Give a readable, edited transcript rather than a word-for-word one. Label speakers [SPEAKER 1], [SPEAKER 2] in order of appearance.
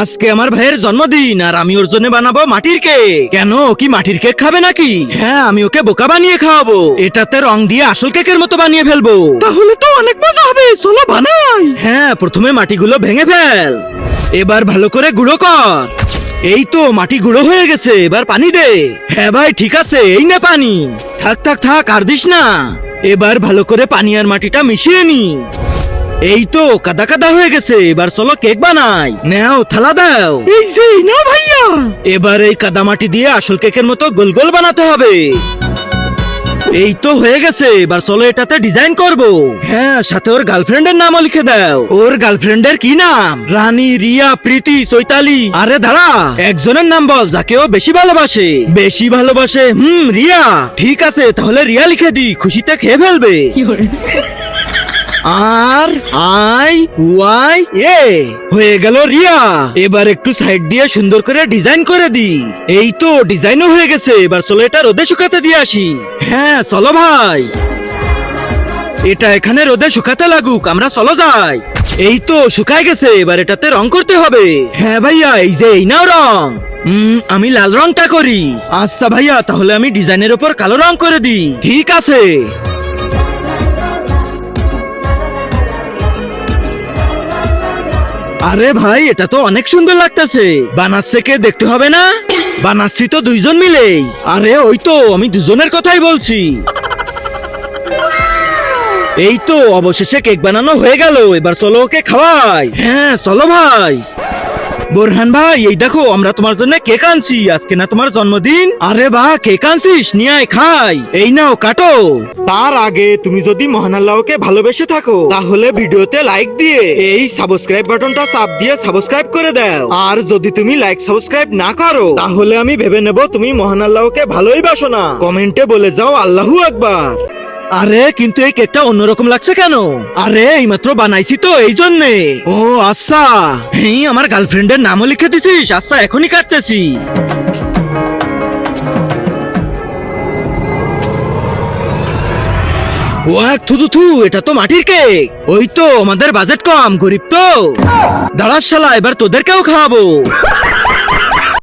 [SPEAKER 1] আজকে আমার ভাইয়ের জন্মদিন আর আমি ওর জন্য বানাবো মাটির কেক। কেন, ও কি মাটির কেক খাবে নাকি? হ্যাঁ, আমি ওকে বোকা বানিয়ে খাওয়াবো। এটাতে রং দিয়ে আসল কেকের মতো বানিয়ে ফেলবো। তাহলে তো অনেক মজা হবে, চলো বানাই। হ্যাঁ, প্রথমে মাটিগুলো ভেঙে ফেল। এবার ভালো করে গুঁড়ো কর। এই তো মাটি গুঁড়ো হয়ে গেছে, এবার পানি দে। হ্যাঁ ভাই, ঠিক আছে, এই নে পানি। থাক থাক থাক, আর দিস না। এবার ভালো করে পানি আর মাটিটা মিশিয়ে নি। এই তো কাদা কাদা হয়ে গেছে, এবার চলো কেক বানাই। নাও থালা দাও। এই যে না ভাইয়া। এবার এই কাদা মাটি দিয়ে আসল কেকের মতো গোল গোল বানাতে হবে। এই তো হয়ে গেছে, এবার চলো এটাতে ডিজাইন করব। হ্যাঁ, সাথে ওর গার্লফ্রেন্ডের নামও লিখে দাও। ওর গার্লফ্রেন্ডের কি নাম? রানী, রিয়া, প্রীতি, চৈতালি। আরে দাঁড়া, একজনের নাম বল যাকে ও বেশি ভালোবাসে। বেশি ভালোবাসে? রিয়া। ঠিক আছে, তাহলে রিয়া লিখে দি, খুশিতে খেয়ে ফেলবে। আর আই ওয়াই এ হয়ে গেল রিয়া। এবার একটু সাইড দিয়ে সুন্দর করে ডিজাইন করে দি। এই তো ডিজাইনও হয়ে গেছে, এবার চলো এটা রোদে শুকাতে দিয়ে আসি। হ্যাঁ চলো ভাই, এটা এখানে রোদে শুকাতে লাগুক, আমরা চলো যাই। এই তো শুকায় গেছে, এবার এটাতে রং করতে হবে। হ্যাঁ ভাইয়া, এই যে এই নাও রং। আমি লাল রংটা করি। আচ্ছা ভাইয়া, তাহলে আমি ডিজাইনের উপর কালো রং করে দিই। ঠিক আছে। আরে ভাই, এটা তো অনেক সুন্দর লাগতেছে। বানাচ্ছে কে দেখতে হবে না? বানাচ্ছি তো দুইজন মিলেই। আরে ওই তো, আমি দুজনের কথাই বলছি। এই তো অবশেষে কেক বানানো হয়ে গেল, এবার চলো ওকে খাওয়াই। হ্যাঁ চলো ভাই। বোরহান ভাই, এই দেখো আমরা তোমার জন্য কেক আনছি, আজকে না তোমার জন্মদিন। আরে বাহ, কেক আনছিস, নিয়ে আয় খাই। এই নাও কাটো। তার আগে তুমি যদি মহান আল্লাহকে ভালোবেসে থাকো তাহলে ভিডিওতে লাইক দিয়ে এই সাবস্ক্রাইব বাটনটা চাপ দিয়ে সাবস্ক্রাইব করে দাও। আর যদি তুমি লাইক সাবস্ক্রাইব না করো তাহলে আমি ভেবে নেব তুমি মহান আল্লাহকে ভালোই বাসো না। কমেন্টে বলে যাও আল্লাহু আকবার। আরে কিন্তু এই কেকটা অন্যরকম লাগছে কেন? আরে এইমাত্র বানাইছি তো, এই জন্যে। ও আচ্ছা, হ্যাঁ আমার গার্লফ্রেন্ডের নামও লিখে দিছিস? আচ্ছা এখনই কাটতেছি। ওয়াক থুতু থু, এটা তো মাটির কেক। ওই তো আমাদের বাজেট কম, গরিব তো। দাঁড়াস শালা, এবার তোদেরকেও খাওয়াবো।